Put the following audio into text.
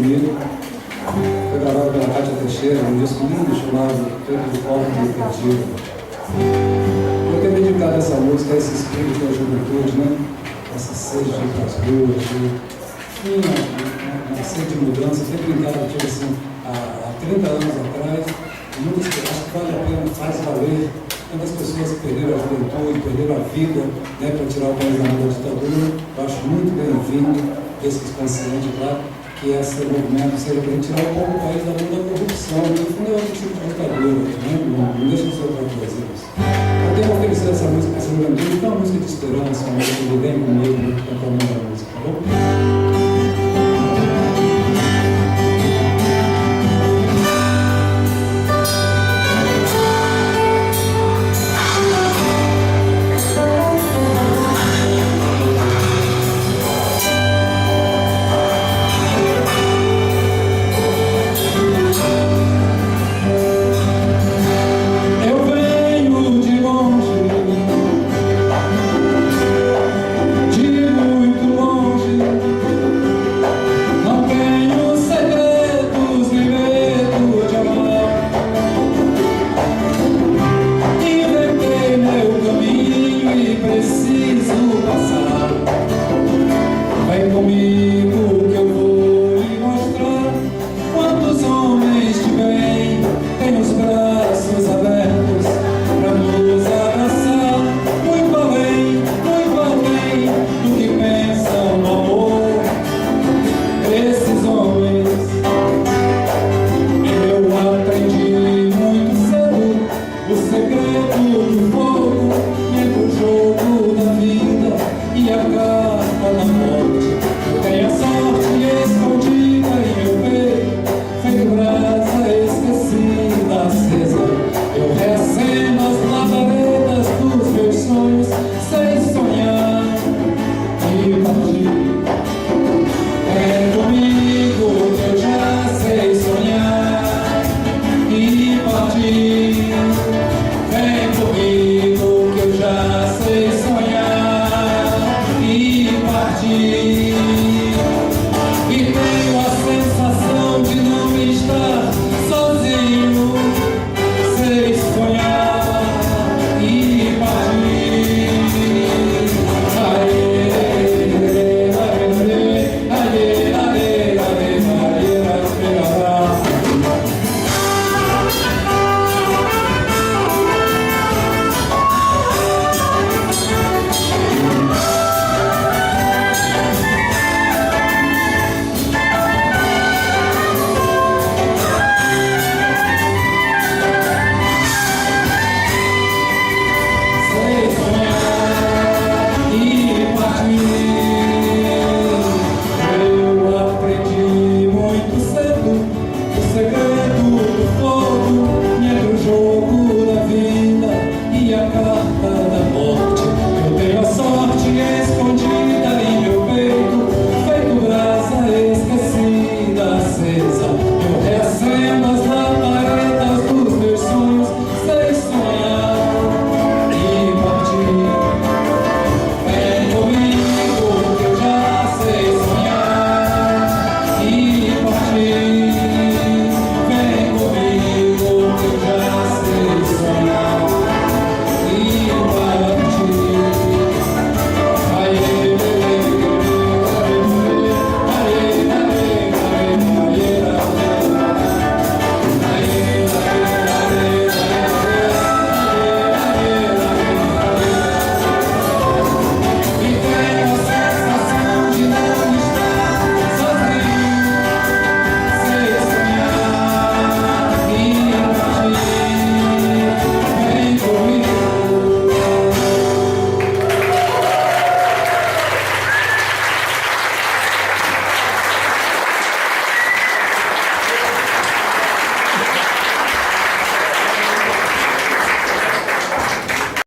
comigo. Foi gravado pela Cátia Teixeira, um disco lindo chamado Feito de Corpo e Perdido. Eu tenho dedicado essa música a esse espírito da juventude, né? Essa sede de ir para as ruas, uma sede de mudança. Sempre brincado, tipo assim, há 30 anos atrás, muitas pessoas, acho que vale a pena, faz valer. Tantas pessoas que perderam a juventude, perderam a vida, né, para tirar o país da mão da ditadura. Eu acho muito bem-vindo esse consciente, claro, que esse movimento seja para tirar um pouco o país da mão da corrupção. No fundo é outro tipo de ditadura, né? Não deixa de ser outra coisa isso. Eu tenho oferecido essa música para essa juventude, que é uma música de esperança, uma música de bem comigo, cantar